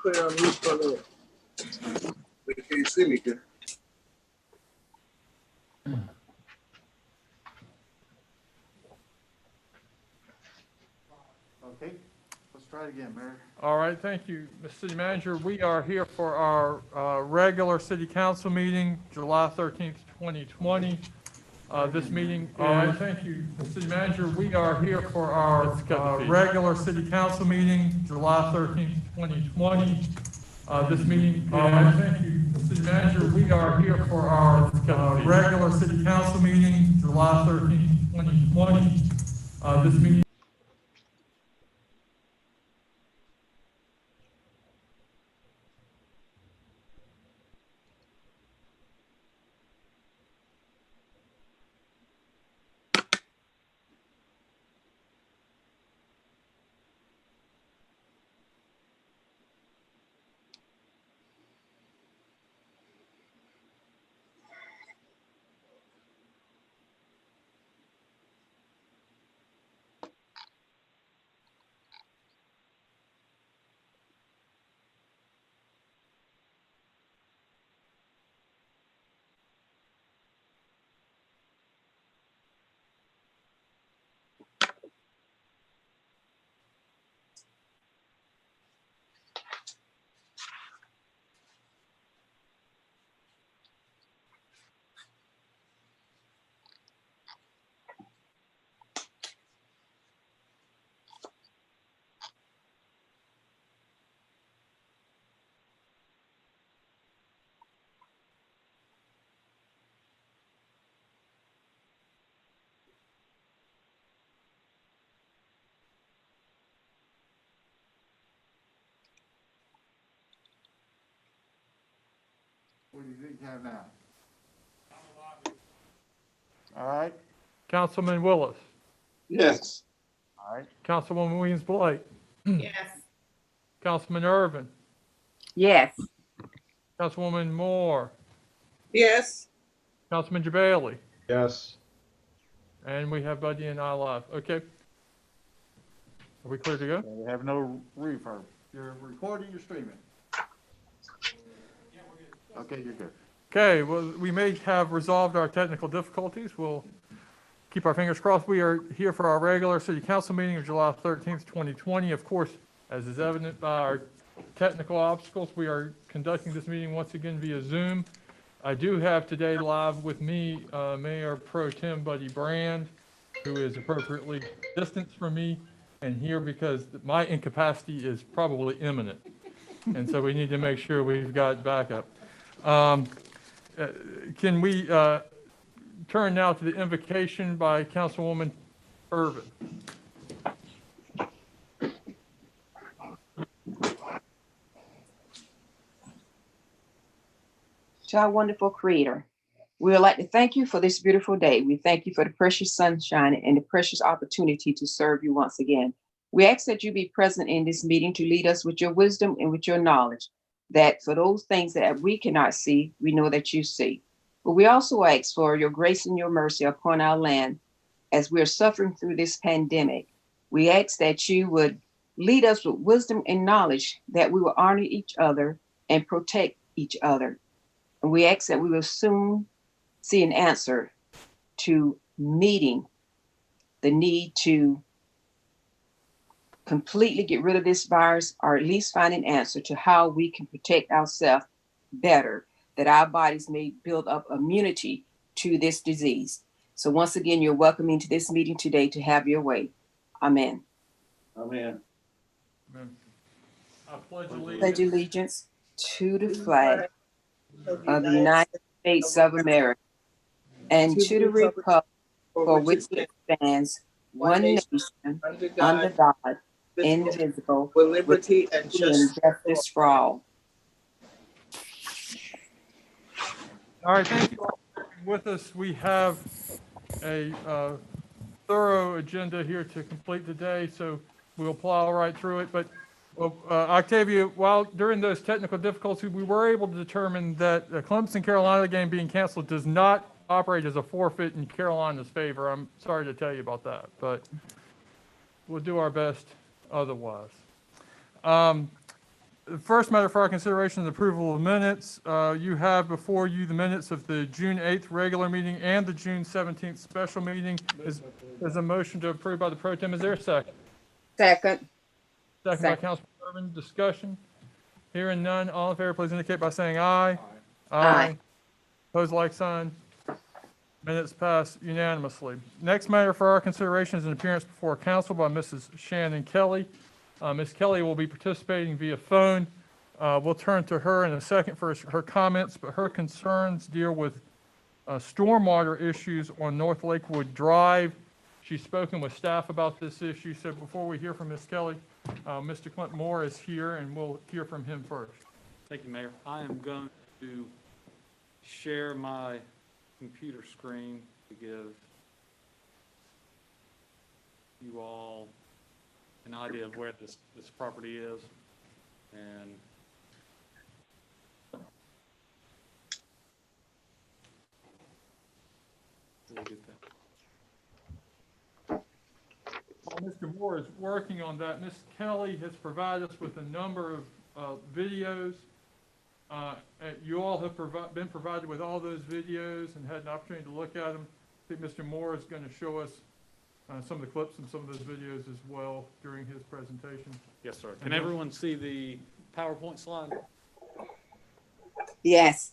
put it on mute for a minute. Wait till you see me good. Okay, let's try it again, Mayor. All right, thank you, Mr. City Manager. We are here for our regular city council meeting, July 13th, 2020. This meeting, all right, thank you, Mr. City Manager. We are here for our regular city council meeting, July 13th, 2020. This meeting, all right, thank you, Mr. City Manager. We are here for our regular city council meeting, July 13th, 2020. This meeting. What do you think you have now? All right, Councilman Willis, Yes. all right, Councilwoman Williams-Blake, Yes. Councilman Irvin, Yes. Councilwoman Moore, Yes. Councilman Jabali, Yes. and we have Buddy and I live. Okay. Are we clear to go? we have no refurb. You're recording, you're streaming. Okay, you're good. Okay, well, we may have resolved our technical difficulties. We'll keep our fingers crossed. We are here for our regular city council meeting of July 13th, 2020. Of course, as is evident by our technical obstacles, we are conducting this meeting once again via Zoom. I do have today live with me Mayor Pro Tem Buddy Brand, who is appropriately distanced from me and here because my incapacity is probably imminent. And so we need to make sure we've got backup. Can we turn now to the invocation by Councilwoman Irvin? To our wonderful Creator, we would like to thank you for this beautiful day. We thank you for the precious sunshine and the precious opportunity to serve you once again. We ask that you be present in this meeting to lead us with your wisdom and with your knowledge, that for those things that we cannot see, we know that you see. But we also ask for your grace and your mercy upon our land as we're suffering through this pandemic. We ask that you would lead us with wisdom and knowledge, that we will honor each other and protect each other. And we ask that we will soon see an answer to meeting the need to completely get rid of this virus, or at least find an answer to how we can protect ourselves better, that our bodies may build up immunity to this disease. So once again, you're welcome into this meeting today to have your way. Amen. Amen. Amen. I pledge Pledge allegiance allegiance to the flag of the United States of America and to the republic for which it stands, one nation, under God, indivisible, with liberty and justice for all. All right, thank you all for being with us. We have a thorough agenda here to complete today, so we'll plow right through it. But Octavia, while during those technical difficulties, we were able to determine that the Clemson-Carolina game being canceled does not operate as a forfeit in Carolina's favor. I'm sorry to tell you about that, but we'll do our best otherwise. The first matter for our consideration is approval of minutes. You have before you the minutes of the June 8th regular meeting and the June 17th special meeting. There's a motion to approve by the pro tem. Is there a second? Second. Second by Second. Councilman Urban. Discussion. Hearing none. All in favor, please indicate by saying aye. Aye. Opposed, like sign. Minutes pass unanimously. Next matter for our consideration is an appearance before council by Mrs. Shannon Kelly. Ms. Kelly will be participating via phone. We'll turn to her in a second for her comments, but her concerns deal with stormwater issues on North Lakewood Drive. She's spoken with staff about this issue, so before we hear from Ms. Kelly, Mr. Clint Moore is here, and we'll hear from him first. Thank you, Mayor. I am going to share my computer screen to give you all an idea of where this property is. And we'll get that. While Mr. Moore is working on that, Ms. Kelly has provided us with a number of videos. You all have been provided with all those videos and had an opportunity to look at them. I think Mr. Moore is going to show us some of the clips and some of those videos as well during his presentation. Yes, sir. Can everyone see the PowerPoint slide? Yes.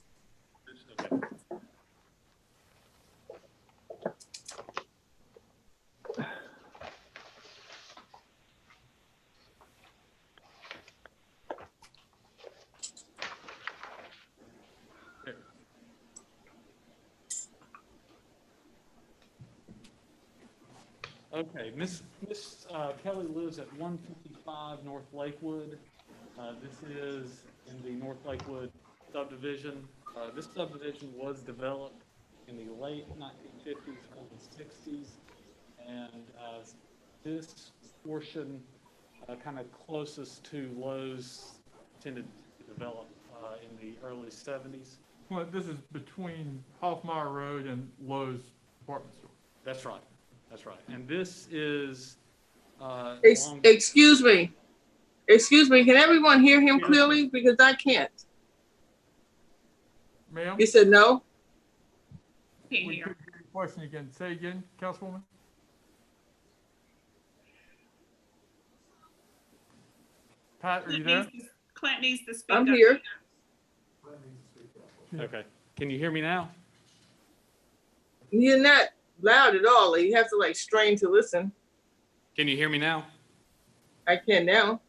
Okay. Okay, Miss Kelly lives at 155 North Lakewood. This is in the North Lakewood subdivision. This subdivision was developed in the late 1950s, early 60s, and this portion, kind of closest to Lowe's, tended to develop in the early 70s. Well, this is between Hoffmeyer Road and Lowe's department store. That's right. That's right. And this is Excuse me. Excuse me. Can everyone hear him clearly? Because I can't. Ma'am? He said no. We couldn't hear your question again. Say again, Councilwoman? Pat, are you there? Clint needs to speak. I'm up. here. okay. Can you hear me now? You're not loud at all. You have to like strain to listen. Can you hear me now? I can now.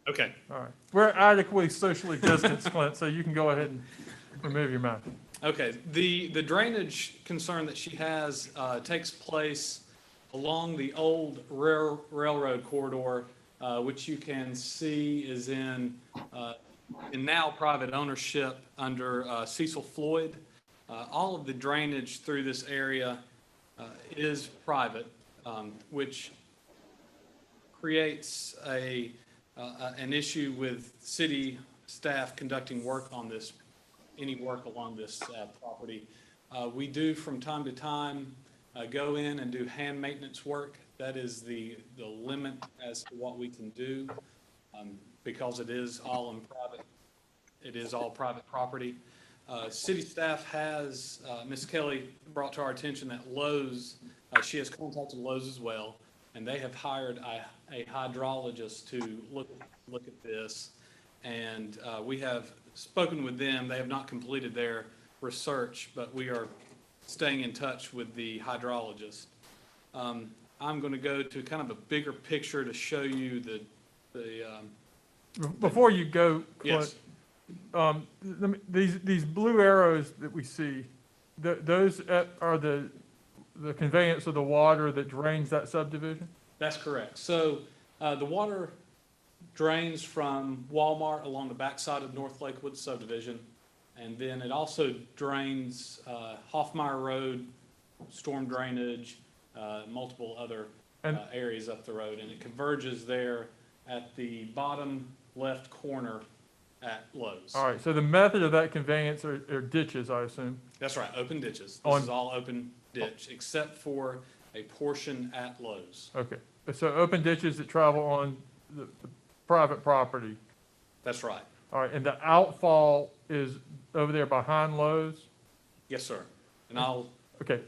Okay. All right. We're adequately socially distanced, Clint, so you can go ahead and remove your mask. Okay. The drainage concern that she has takes place along the old railroad corridor, which you can see is in now private ownership under Cecil Floyd. All of the drainage through this area is private, which creates an issue with city staff conducting work on this, any work along this property. We do from time to time go in and do hand maintenance work. That is the limit as to what we can do because it is all in private. It is all private property. City staff has, Ms. Kelly brought to our attention that Lowe's, she has contacted Lowe's as well, and they have hired a hydrologist to look at this. And we have spoken with them. They have not completed their research, but we are staying in touch with the hydrologist. I'm going to go to kind of a bigger picture to show you Before you go, yes. Clint, these blue arrows that we see, those are the conveyance of the water that drains that subdivision? That's correct. So the water drains from Walmart along the backside of North Lakewood subdivision, and then it also drains Hoffmeyer Road, storm drainage, multiple other areas up the road, and it converges there at the bottom left corner at Lowe's. All right, so the method of that conveyance are ditches, I assume? That's right, open ditches. This is all open ditch, except for a portion at Lowe's. Okay, so open ditches that travel on the private property. That's right. All right, and the outfall is over there behind Lowe's? Yes, sir. And Okay,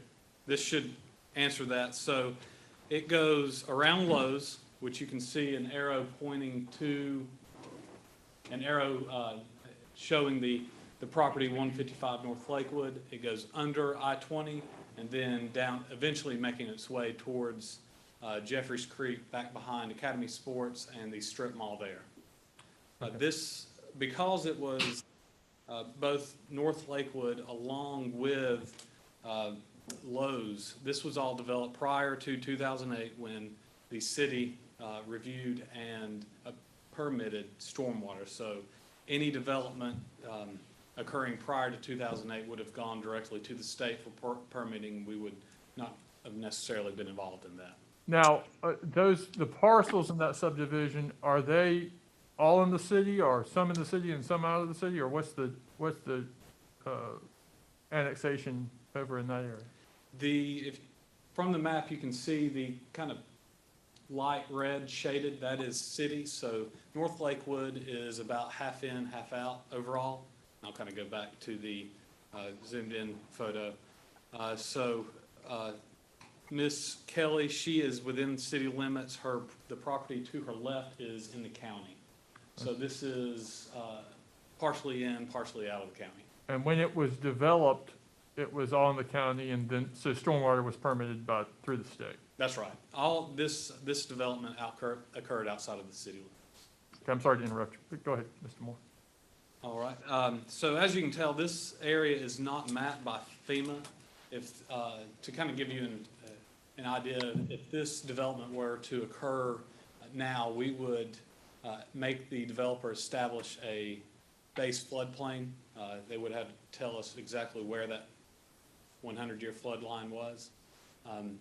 this should answer that. So it goes around Lowe's, which you can see an arrow pointing to, an arrow showing the property 155 North Lakewood. It goes under I-20 and then down, eventually making its way towards Jeffries Creek, back behind Academy Sports and the strip mall there. This, because it was both North Lakewood along with Lowe's, this was all developed prior to 2008 when the city reviewed and permitted stormwater. So any development occurring prior to 2008 would have gone directly to the state for permitting. We would not have necessarily been involved in that. now, the parcels in that subdivision, are they all in the city, or some in the city and some out of the city, or what's the annexation over in that area? From the map, you can see the kind of light red shaded, that is city. So North Lakewood is about half in, half out overall. I'll kind of go back to the zoomed in photo. Miss Kelly, she is within city limits. The property to her left is in the county. So this is partially in, partially out of the county. And when it was developed, it was all in the county, and then, so stormwater was permitted through the state? That's right. All this development occurred outside of the city limits. Okay, I'm sorry to interrupt you. Go ahead, Mr. Moore. All right. So as you can tell, this area is not mapped by FEMA. To kind of give you an idea, if this development were to occur now, we would make the developer establish a base floodplain. They would have to tell us exactly where that 100-year flood line was. And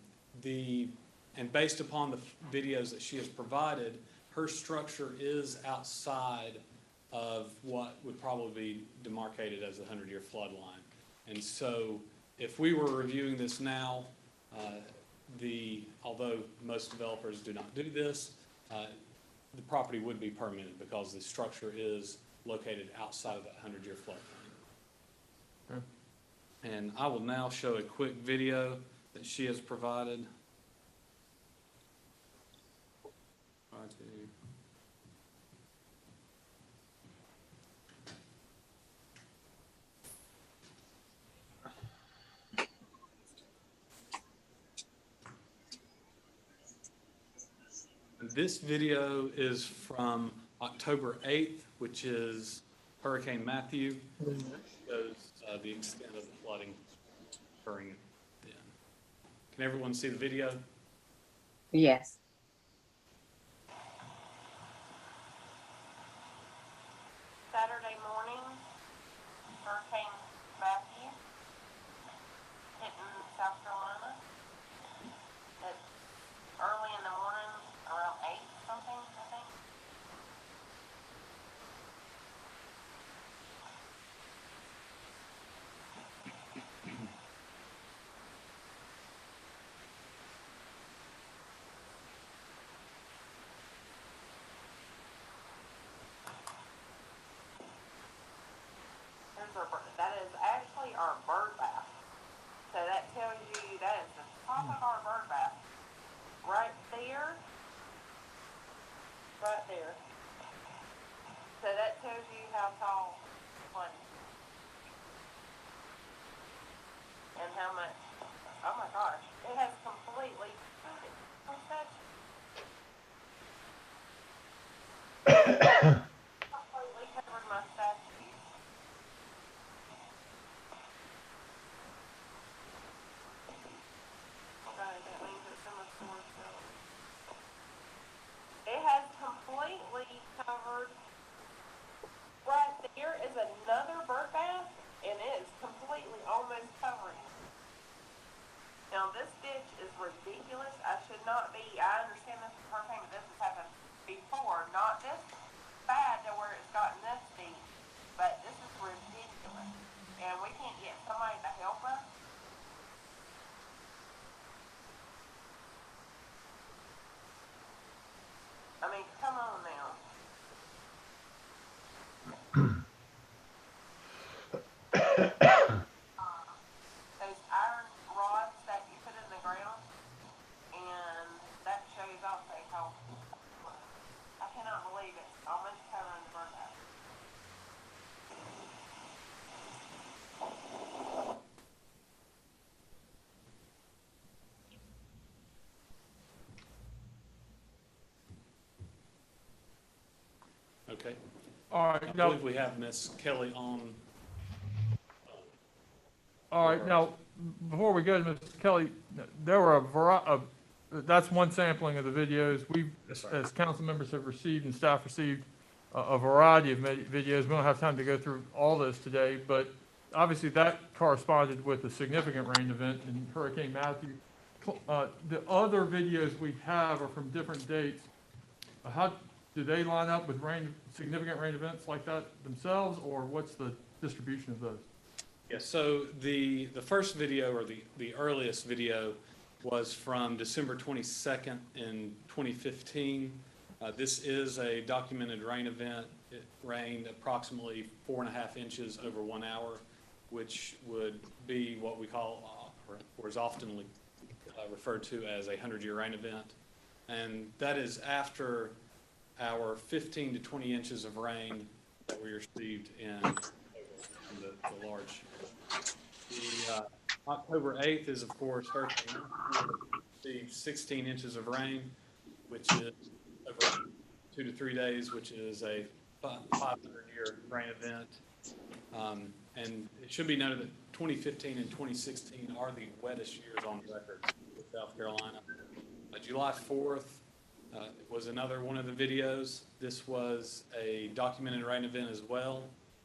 based upon the videos that she has provided, her structure is outside of what would probably be demarcated as the 100-year flood line. And so if we were reviewing this now, although most developers do not do this, the property would be permitted because the structure is located outside of that 100-year floodplain. Okay. And I will now show a quick video that she has provided. This video is from October 8th, which is Hurricane Matthew. It shows the extent of the flooding occurring then. Can everyone see the video? Yes. Saturday morning, Hurricane Matthew hitting South Carolina at early in the morning, around 8 something, I think. That is actually our bird bath. So that tells you that is the top of our bird bath. Right there. Right there. So that tells you how tall one. And how much. Oh my gosh. It has completely completely covered my statue. It has completely covered right there those iron rods that you put in the ground, and that shows also how, I cannot believe it, almost covering the burn out. Okay. All I right, now, believe we have Miss Kelly on. now, before we go to Ms. Kelly, there were a variety that's one sampling of the videos. We, Yes, sir. as council members have received and staff received a variety of videos. We don't have time to go through all this today, but obviously that corresponded with a significant rain event in Hurricane Matthew. The other videos we have are from different dates. How do they line up with significant rain events like that themselves, or what's the distribution of those? Yes, so the first video, or the earliest video, was from December 22nd in 2015. This is a documented rain event. It rained approximately 4.5 inches over 1 hour, which would be what we call, or is often referred to as a 100-year rain event. And that is after our 15 to 20 inches of rain that we received in the large. The October 8th is, of course, Hurricane. We received 16 inches of rain, which is over 2 to 3 days, which is a 500-year rain event. And it should be noted that 2015 and 2016 are the wettest years on record in South Carolina. July 4th was another one of the videos. This was a documented rain event as well.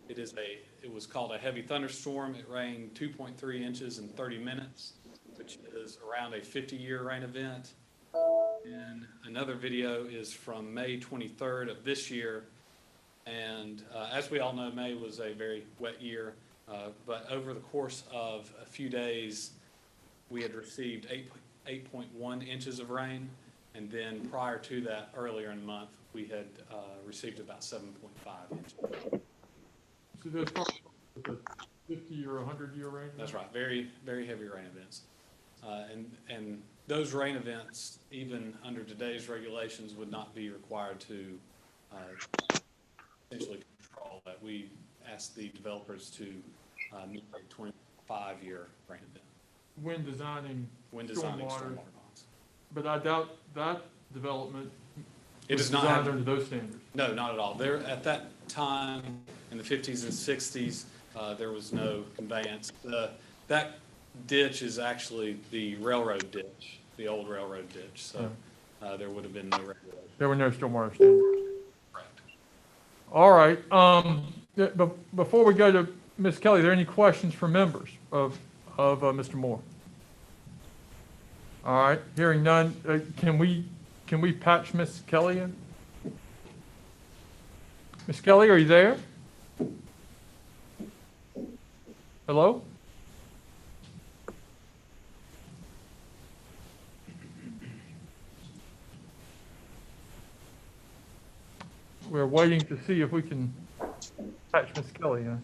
It was called a heavy thunderstorm. It rained 2.3 inches in 30 minutes, which is around a 50-year rain event. And another video is from May 23rd of this year. And as we all know, May was a very wet year. But over the course of a few days, we had received 8.1 inches of rain. And then prior to that, earlier in the month, we had received about 7.5 inches. So those the 50 or 100-year rain? That's right. Very, very heavy rain events. And those rain events, even under today's regulations, would not be required to essentially control that. We asked the developers to meet a 25-year rain event. When designing Stormwater stormwater, bonds. but I doubt that development It was does not designed have, under those standards. no, not at all. There, at that time, in the 50s and 60s, there was no conveyance. That ditch is actually the railroad ditch, the old railroad ditch, so there would have been no regulation. There were no stormwater standards. Correct. All right, before we go to Ms. Kelly, are there any questions for members of Mr. Moore? All right, hearing none, can we patch Ms. Kelly in? Ms. Kelly, are you there? Hello? We're waiting to see if we can patch Ms. Kelly in.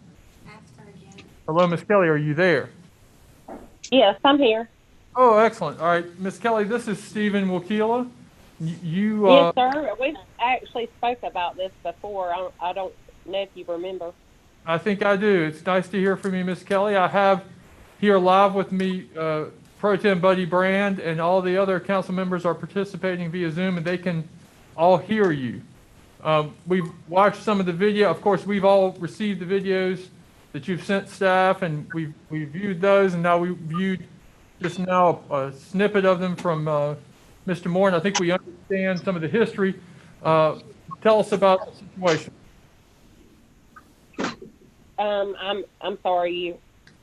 Hello, Ms. Kelly, are you there? Yes, I'm here. Oh, excellent. All right, Ms. Kelly, this is Stephen Wakila. You, Yes, sir. We've actually spoke about this before. I don't know if you remember. I think I do. It's nice to hear from you, Ms. Kelly. I have here live with me Pro Tem Buddy Brand, and all the other council members are participating via Zoom, and they can all hear you. We've watched some of the video. Of course, we've all received the videos that you've sent staff, and we've viewed those, and now we viewed just now a snippet of them from Mr. Moore, and I think we understand some of the history. Tell us about the situation. I'm sorry, you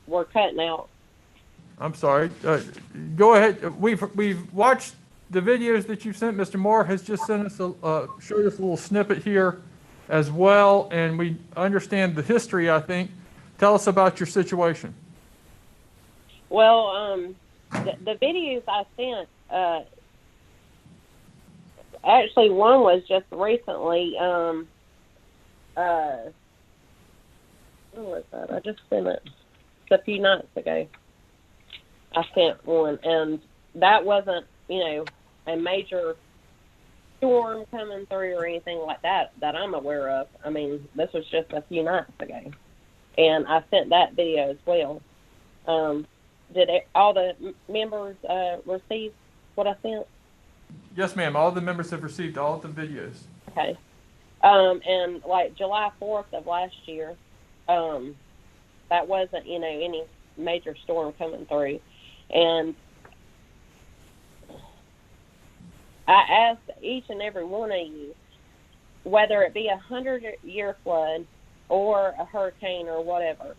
were cutting out. I'm sorry. Go ahead. We've watched the videos that you sent. Mr. Moore has just sent us showed us a little snippet here as well, and we understand the history, I think. Tell us about your situation. Well, the videos I sent, actually one was just recently, When was that? I just sent it a few nights ago. I sent one, and that wasn't, a major storm coming through or anything like that I'm aware of. I mean, this was just a few nights ago, and I sent that video as well. Did all the members receive what I sent? Yes, ma'am. All the members have received all of the videos. Okay. And like July 4th of last year, that wasn't, any major storm coming through. And I asked each and every one of you, whether it be 100-year flood or a hurricane or whatever,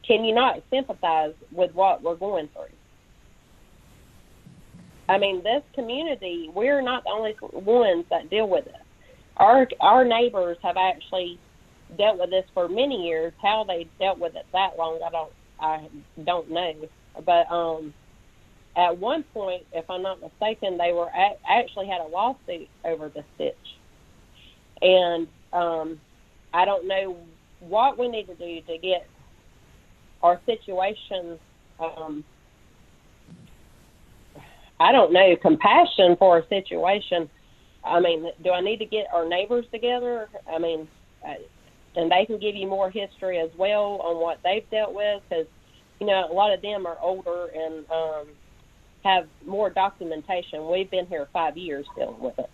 can you not sympathize with what we're going through? I mean, this community, we're not the only ones that deal with it. Our neighbors have actually dealt with this for many years. How they dealt with it that long, I don't know. But at one point, if I'm not mistaken, they were actually had a lawsuit over the ditch. And I don't know what we need to do to get our situation, I don't know, compassion for our situation. I mean, do I need to get our neighbors together? I mean, and they can give you more history as well on what they've dealt with, because, a lot of them are older and have more documentation. We've been here 5 years dealing with it.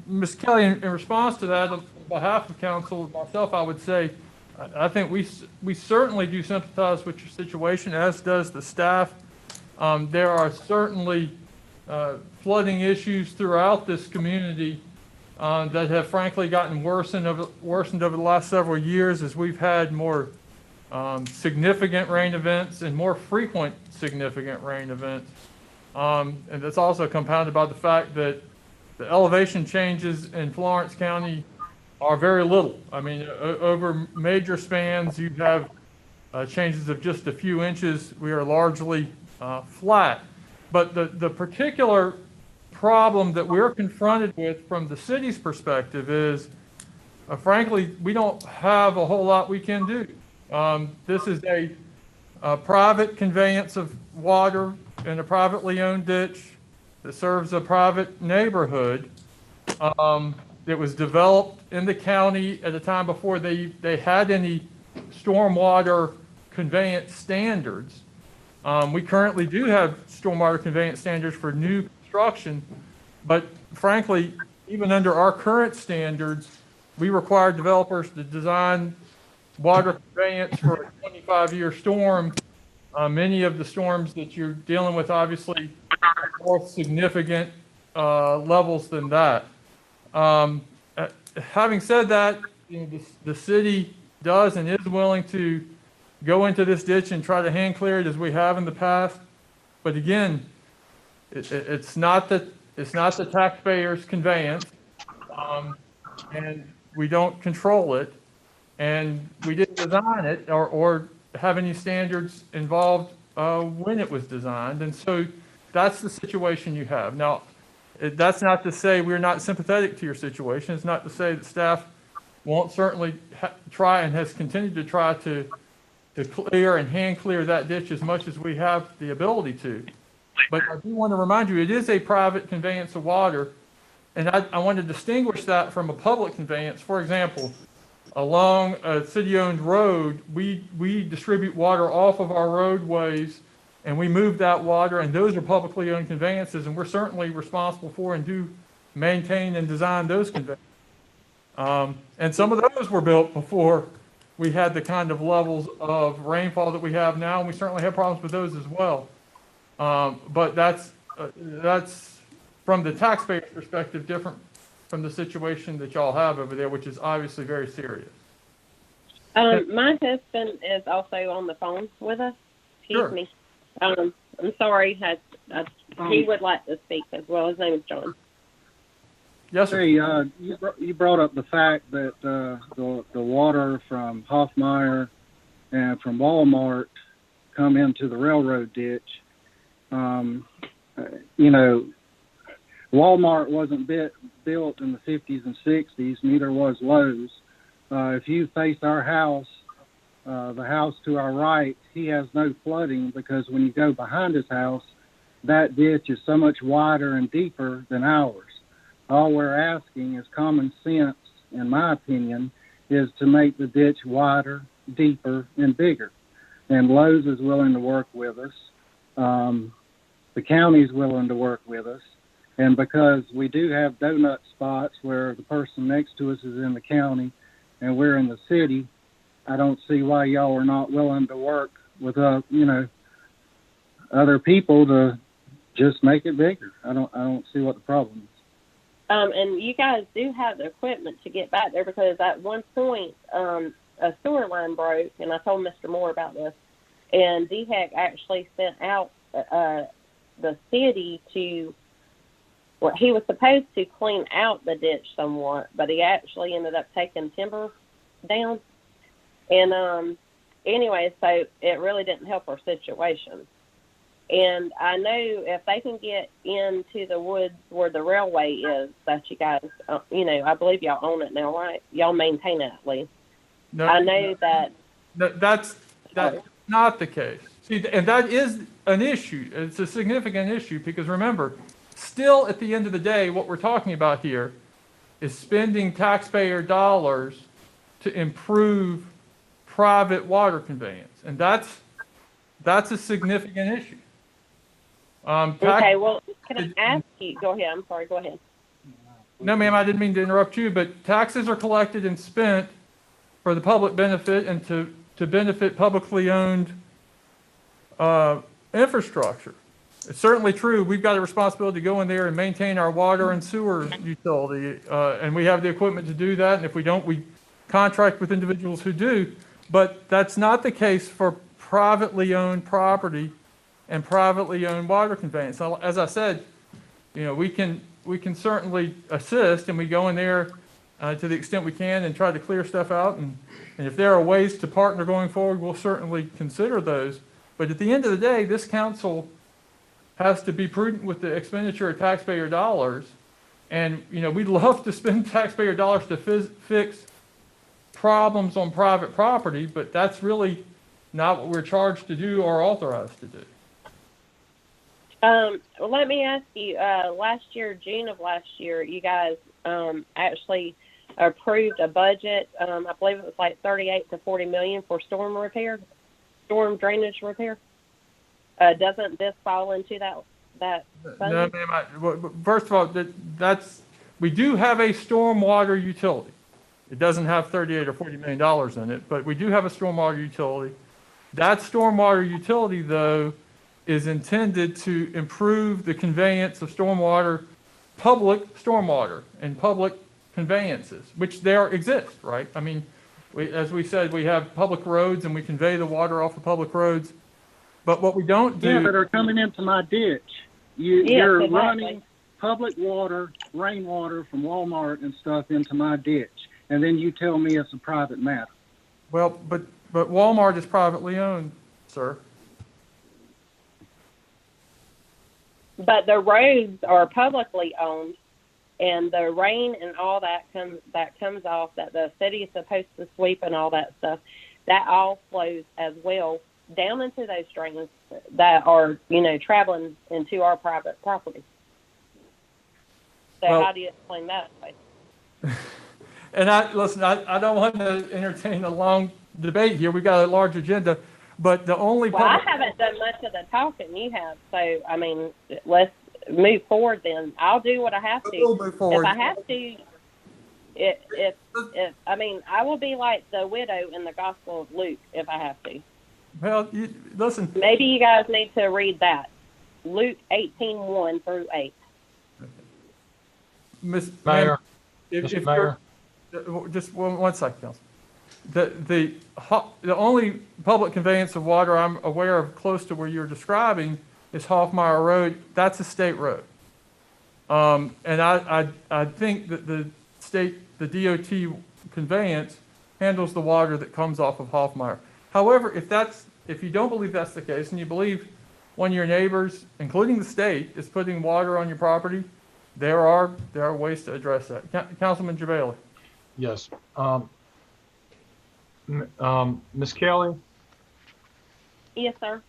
Ms. Kelly, in response to that, on behalf of council, myself, I would say, I think we certainly do sympathize with your situation, as does the staff. There are certainly flooding issues throughout this community that have frankly gotten worsened over the last several years as we've had more significant rain events and more frequent significant rain events. And that's also compounded by the fact that the elevation changes in Florence County are very little. I mean, over major spans, you have changes of just a few inches. We are largely flat. But the particular problem that we're confronted with from the city's perspective is, frankly, we don't have a whole lot we can do. This is a private conveyance of water in a privately owned ditch that serves a private neighborhood. It was developed in the county at a time before they had any stormwater conveyance standards. We currently do have stormwater conveyance standards for new construction, but frankly, even under our current standards, we require developers to design water conveyance for a 25-year storm. Many of the storms that you're dealing with obviously are more significant levels than that. Having said that, the city does and is willing to go into this ditch and try to hand clear it as we have in the past. But again, it's not the taxpayers' conveyance, and we don't control it, and we didn't design it or have any standards involved when it was designed. And so that's the situation you have. Now, that's not to say we're not sympathetic to your situation. It's not to say that staff won't certainly try and has continued to try to clear and hand clear that ditch as much as we have the ability to. But I do want to remind you, it is a private conveyance of water, and I want to distinguish that from a public conveyance. For example, along a city-owned road, we distribute water off of our roadways, and we move that water, and those are publicly owned conveyances, and we're certainly responsible for and do maintain and design those conveyances. And some of those were built before we had the kind of levels of rainfall that we have now, and we certainly have problems with those as well. But that's from the taxpayer's perspective different from the situation that y'all have over there, which is obviously very serious. My husband is also on the phone with us. Excuse me. I'm sorry. He would like to speak as well. His name is John. Yes, sir. Hey, you brought up the fact that the water from Hoffmeyer and from Walmart come into the railroad ditch. Walmart wasn't built in the 50s and 60s, neither was Lowe's. If you face our house, the house to our right, he has no flooding because when you go behind his house, that ditch is so much wider and deeper than ours. All we're asking is common sense, in my opinion, is to make the ditch wider, deeper, and bigger. And Lowe's is willing to work with us. The county's willing to work with us. And because we do have donut spots where the person next to us is in the county and we're in the city, I don't see why y'all are not willing to work with, other people to just make it bigger. I don't see what the problem is. And you guys do have the equipment to get back there because at one point, a sewer line broke, and I told Mr. Moore about this, and DHEC actually sent out the city to, well, he was supposed to clean out the ditch somewhat, but he actually ended up taking timber down. And anyway, so it really didn't help our situation. And I know if they can get into the woods where the railway is, that you guys, I believe y'all own it now, right? Y'all maintain it at least. No, I know that. That's not the case. See, and that is an issue. It's a significant issue because remember, still at the end of the day, what we're talking about here is spending taxpayer dollars to improve private water conveyance. And that's a significant issue. Okay, well, can I ask you? Go ahead. I'm sorry. Go ahead. No, ma'am, I didn't mean to interrupt you, but taxes are collected and spent for the public benefit and to benefit publicly owned infrastructure. It's certainly true. We've got a responsibility to go in there and maintain our water and sewer utility, and we have the equipment to do that. And if we don't, we contract with individuals who do. But that's not the case for privately owned property and privately owned water conveyance. So, as I said, we can certainly assist, and we go in there to the extent we can and try to clear stuff out. And if there are ways to partner going forward, we'll certainly consider those. But at the end of the day, this council has to be prudent with the expenditure of taxpayer dollars. And, we'd love to spend taxpayer dollars to fix problems on private property, but that's really not what we're charged to do or authorized to do. Let me ask you, last year, June of last year, you guys actually approved a budget, I believe it was like 38 to 40 million for storm drainage repair. Doesn't this fall into that funding? No, ma'am. First of all, we do have a stormwater utility. It doesn't have 38 or 40 million dollars in it, but we do have a stormwater utility. That stormwater utility, though, is intended to improve the conveyance of stormwater, public stormwater, and public conveyances, which there exist, right? I mean, as we said, we have public roads and we convey the water off of public roads. But what we don't do... Yeah, that are coming into my ditch. You're running public water, rainwater from Walmart and stuff into my ditch. And then you tell me it's a private matter. Well, but Walmart is privately owned, sir. But the roads are publicly owned, and the rain and all that comes off that the city is supposed to sweep and all that stuff, that all flows as well down into those drains that are, traveling into our private property. So how do you explain that? And I don't want to entertain a long debate here. We've got a large agenda, but the only I haven't done much of the talking. You have, so I mean, let's move forward. Then I'll do what I have to. We'll move forward. If I have to, I mean, I will be like the widow in the Gospel of Luke if I have to. Well, listen. Maybe you guys need to read that, Luke 18:1 through 8. Ms. Mayor, Mr. Mr. Mayor. Just one second, Council. The only public conveyance of water I'm aware of close to where you're describing is Hoffmeyer Road. That's a state road. And I think that the DOT conveyance handles the water that comes off of Hoffmeyer. However, if you don't believe that's the case and you believe one of your neighbors, including the state, is putting water on your property, there are ways to address that. Councilman Jabali. Yes. Ms. Kelly, Yes, sir.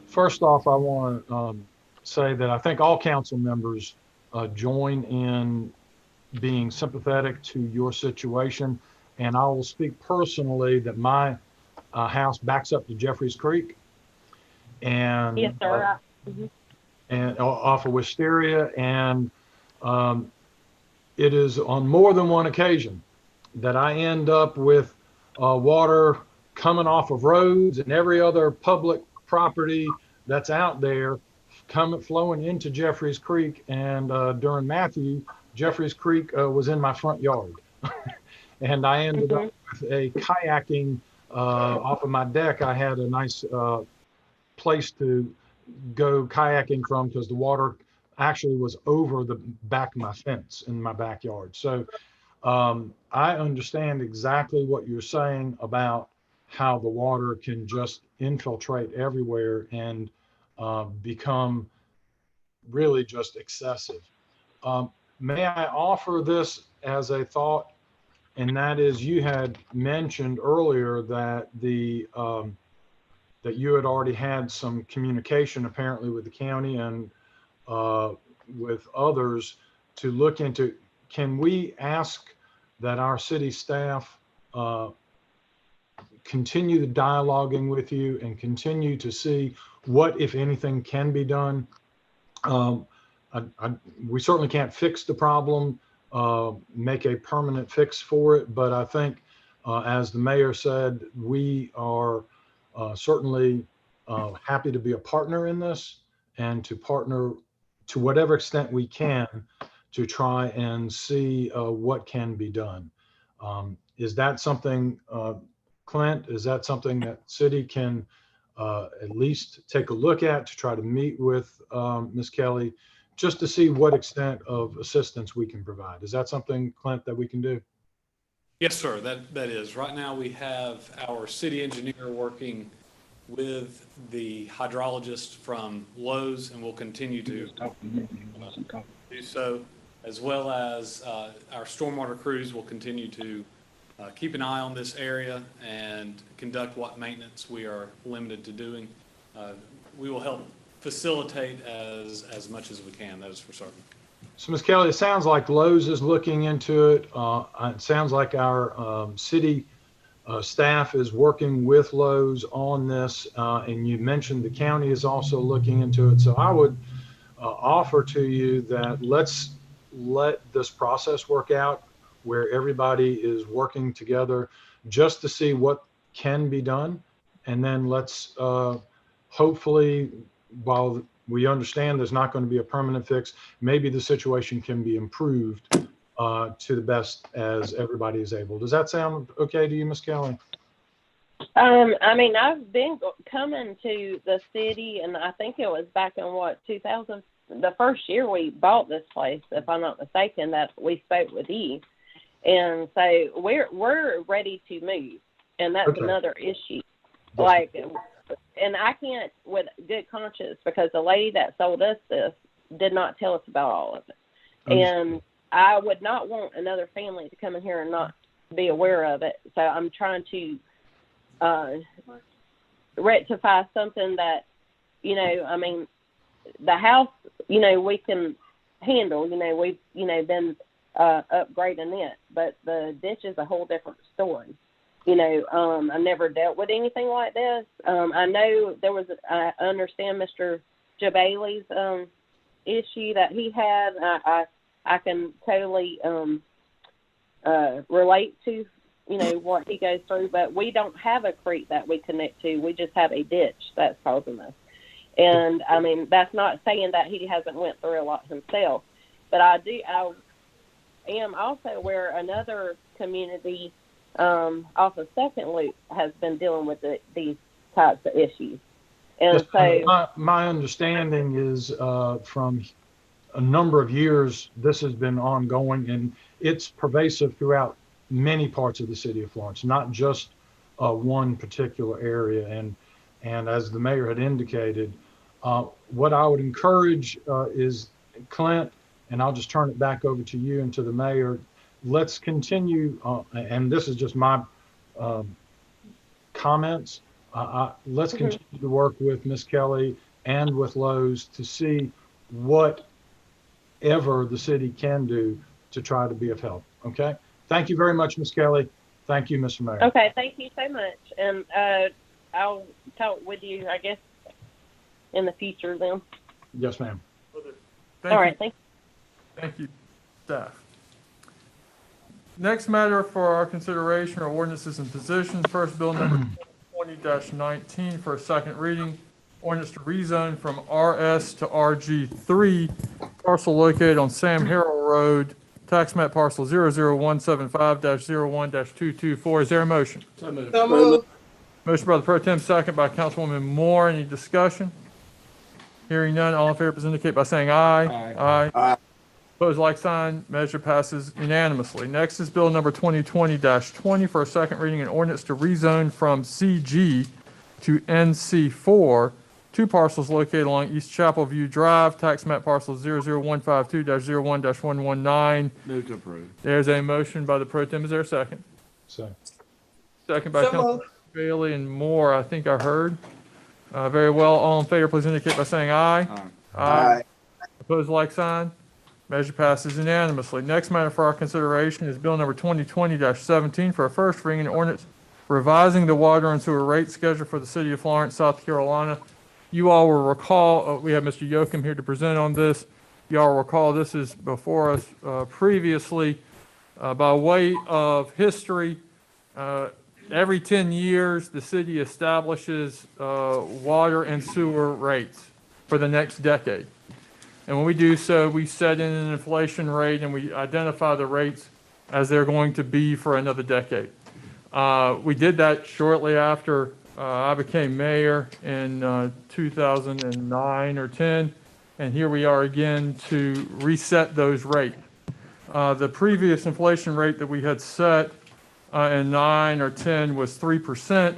first off, I want to say that I think all council members join in being sympathetic to your situation. And I will speak personally that my house backs up to Jeffries Creek and, Yes, sir. and off of Wisteria. And it is on more than one occasion that I end up with water coming off of roads and every other public property that's out there flowing into Jeffries Creek. And during Matthew, Jeffries Creek was in my front yard. And I ended up with a kayaking off of my deck. I had a nice place to go kayaking from because the water actually was over the back of my fence in my backyard. So I understand exactly what you're saying about how the water can just infiltrate everywhere and become really just excessive. May I offer this as a thought? And that is, you had mentioned earlier that that you had already had some communication apparently with the county and with others to look into. Can we ask that our city staff continue the dialoguing with you and continue to see what, if anything, can be done? We certainly can't fix the problem, make a permanent fix for it, but I think, as the mayor said, we are certainly happy to be a partner in this and to partner to whatever extent we can to try and see what can be done. Is that something, Clint, is that something that city can at least take a look at to try to meet with Ms. Kelly, just to see what extent of assistance we can provide? Is that something, Clint, that we can do? Yes, sir, that is. Right now, we have our city engineer working with the hydrologist from Lowe's, and we'll continue to do so, as well as our stormwater crews will continue to keep an eye on this area and conduct what maintenance we are limited to doing. We will help facilitate as much as we can, that is for certain. So, Ms. Kelly, it sounds like Lowe's is looking into it. It sounds like our city staff is working with Lowe's on this, and you mentioned the county is also looking into it. So I would offer to you that let's let this process work out where everybody is working together just to see what can be done. And then let's hopefully, while we understand there's not going to be a permanent fix, maybe the situation can be improved to the best as everybody is able. Does that sound okay to you, Ms. Kelly? I mean, I've been coming to the city, and I think it was back in 2000, the first year we bought this place, if I'm not mistaken, that we spoke with you. And so we're ready to move, and that's another issue. Like, and I can't with good conscience, because the lady that sold us this did not tell us about all of it. And I would not want another family to come in here and not be aware of it. So I'm trying to rectify something that, I mean, the house, we can handle, we've, been upgrading it, but the ditch is a whole different story. I never dealt with anything like this. I know I understand Mr. Jabali's issue that he had. I can totally relate to, what he goes through, but we don't have a creek that we connect to. We just have a ditch that's causing us. And I mean, that's not saying that he hasn't went through a lot himself, but I am also aware another community off of Second Loop has been dealing with these types of issues. And so my understanding is from a number of years, this has been ongoing, and it's pervasive throughout many parts of the city of Florence, not just one particular area. And as the mayor had indicated, what I would encourage is, Clint, and I'll just turn it back over to you and to the mayor. Let's continue, and this is just my comments. Let's continue to work with Ms. Kelly and with Lowe's to see whatever the city can do to try to be of help. Okay. Thank you very much, Ms. Kelly. Thank you, Mr. Mayor. Okay, thank you so much. And I'll talk with you, I guess, in the future then. Yes, ma'am. Thank All you. right, thank you. Thank you, staff. Next matter for our consideration are ordinances and positions. First, bill number 20-19 for a second reading. Ordinance to rezone from RS to RG3, parcel located on Sam Harrell Road, tax map parcel 00175-01-224. Is there a motion? So moved. Motion by the Pro Tem, second by Councilwoman Moore. Any discussion? Hearing none, all in favor, please indicate by saying aye. Aye. Aye. Opposed, like sign. Measure passes unanimously. Next is bill number 2020-20 for a second reading, an ordinance to rezone from CG to NC4, two parcels located along East Chapel View Drive, tax map parcel 00152-01-119. Move to approve. There's a motion by the Pro Tem. Is there a second? So, Second by So Councilman moved. Bailey and Moore, I think I heard. Very well. All in favor, please indicate by saying aye. Aye. Opposed, like sign. Measure passes unanimously. Next matter for our consideration is bill number 2020-17 for a first reading, an ordinance revising the water and sewer rate schedule for the city of Florence, South Carolina. You all will recall, we have Mr. Yoakum here to present on this. You all recall this is before us previously. By way of history, every 10 years, the city establishes water and sewer rates for the next decade. And when we do so, we set in an inflation rate and we identify the rates as they're going to be for another decade. We did that shortly after I became mayor in 2009 or 10, and here we are again to reset those rates. The previous inflation rate that we had set in 9 or 10 was 3%.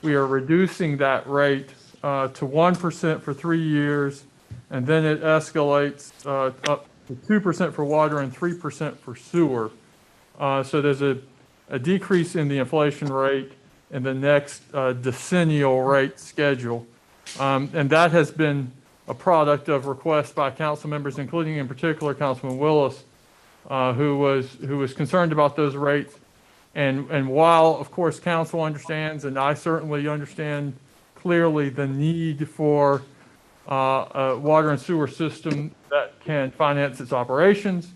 We are reducing that rate to 1% for 3 years, and then it escalates up to 2% for water and 3% for sewer. So there's a decrease in the inflation rate in the next decennial rate schedule. And that has been a product of requests by council members, including in particular Councilman Willis, who was concerned about those rates. And while, of course, council understands, and I certainly understand clearly the need for a water and sewer system that can finance its operations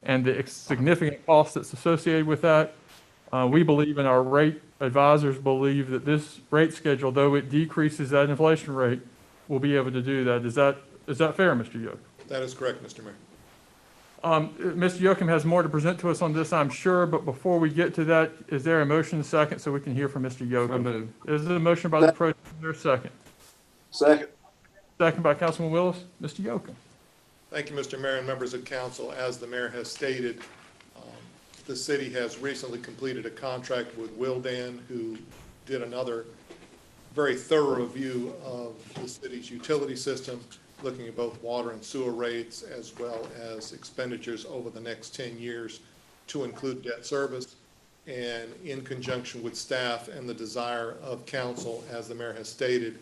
and the significant cost that's associated with that, we believe, and our rate advisors believe, that this rate schedule, though it decreases that inflation rate, will be able to do that. Is that fair, Mr. Yoakum? That is correct, Mr. Mayor. Mr. Yoakum has more to present to us on this, I'm sure, but before we get to that, is there a motion second so we can hear from Mr. Yoakum? Is there a motion by the Pro Tem? Is there a second? Second. Second by Councilman Willis. Mr. Yoakum. Thank you, Mr. Mayor and members of council. As the mayor has stated, the city has recently completed a contract with Willdan, who did another very thorough review of the city's utility system, looking at both water and sewer rates as well as expenditures over the next 10 years to include debt service. And in conjunction with staff and the desire of council, as the mayor has stated,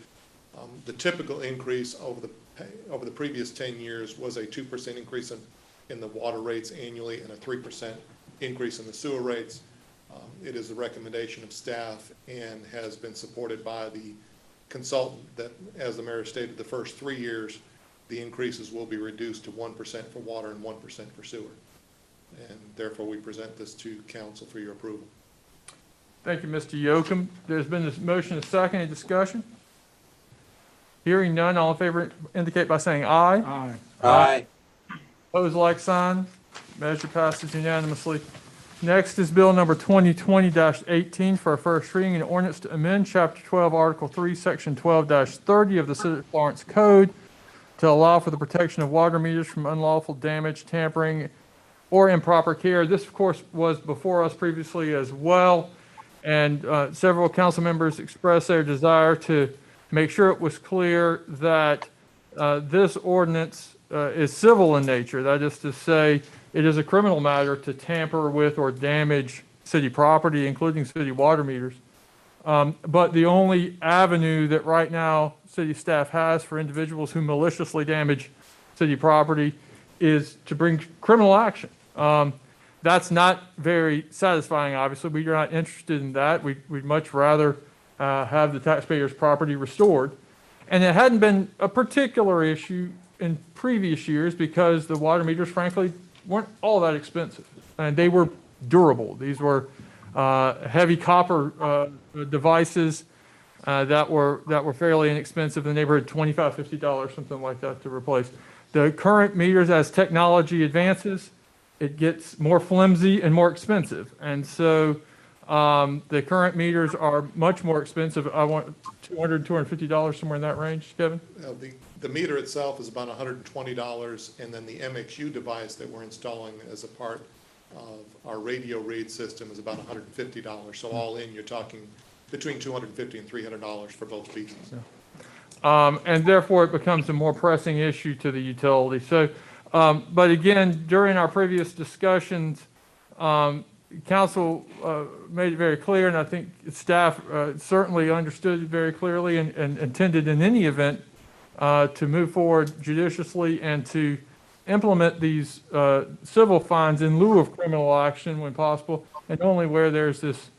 the typical increase over the previous 10 years was a 2% increase in the water rates annually and a 3% increase in the sewer rates. It is the recommendation of staff and has been supported by the consultant that, as the mayor stated, the first 3 years, the increases will be reduced to 1% for water and 1% for sewer. And therefore, we present this to council for your approval. Thank you, Mr. Yoakum. There's been this motion, a second, any discussion? Hearing none, all in favor indicate by saying aye. Aye. Aye. Opposed, like sign. Measure passes unanimously. Next is bill number 2020-18 for a first reading, an ordinance to amend Chapter 12, Article 3, Section 12-30 of the City of Florence Code to allow for the protection of water meters from unlawful damage, tampering, or improper care. This, of course, was before us previously as well, and several council members expressed their desire to make sure it was clear that this ordinance is civil in nature. That is to say, it is a criminal matter to tamper with or damage city property, including city water meters. But the only avenue that right now city staff has for individuals who maliciously damage city property is to bring criminal action. That's not very satisfying, obviously. We are not interested in that. We'd much rather have the taxpayers' property restored. And it hadn't been a particular issue in previous years because the water meters, frankly, weren't all that expensive. And they were durable. These were heavy copper devices that were fairly inexpensive in the neighborhood, $25, $50, something like that to replace. The current meters, as technology advances, it gets more flimsy and more expensive. And so the current meters are much more expensive. I want $200, $250, somewhere in that range, Kevin? The meter itself is about $120, and then the MXU device that we're installing as a part of our radio read system is about $150. So all in, you're talking between $250 and $300 for both pieces. Yeah. And therefore, it becomes a more pressing issue to the utility. So, but again, during our previous discussions, council made it very clear, and I think staff certainly understood it very clearly and intended in any event to move forward judiciously and to implement these civil fines in lieu of criminal action when possible, and only where there's this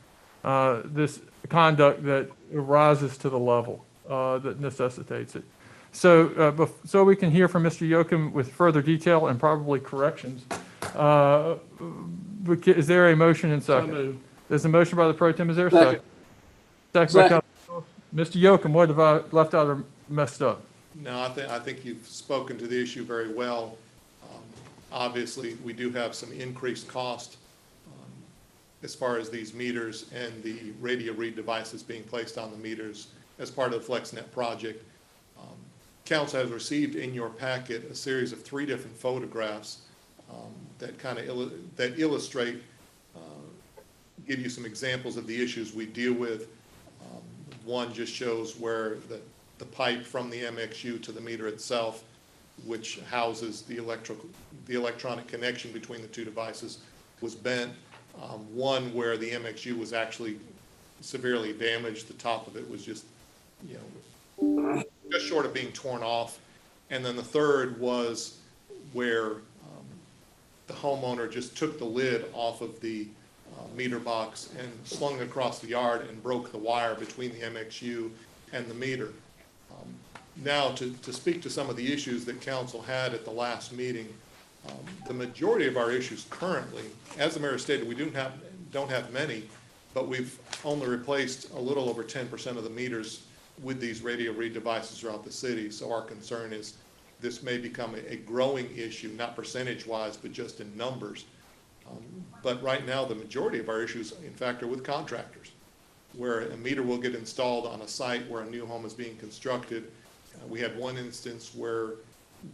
conduct that rises to the level that necessitates it. So, so we can hear from Mr. Yoakum with further detail and probably corrections. Is there a motion and second? There's a motion by the pro tem. Is there a second? Second by Councilman. Mr. Yoakum, what have I left out or messed up? No, I think you've spoken to the issue very well. Obviously, we do have some increased cost as far as these meters and the radio read devices being placed on the meters as part of the FlexNet project. Council has received in your packet a series of 3 different photographs that kind of that illustrate, give you some examples of the issues we deal with. One just shows where the pipe from the MXU to the meter itself, which houses the electronic connection between the 2 devices, was bent. One where the MXU was actually severely damaged. The top of it was just, just short of being torn off. And then the third was where the homeowner just took the lid off of the meter box and slung it across the yard and broke the wire between the MXU and the meter. Now, to speak to some of the issues that council had at the last meeting, the majority of our issues currently, as the mayor stated, we don't have many, but we've only replaced a little over 10% of the meters with these radio read devices throughout the city. So our concern is this may become a growing issue, not percentage-wise, but just in numbers. But right now, the majority of our issues, in fact, are with contractors, where a meter will get installed on a site where a new home is being constructed. We had one instance where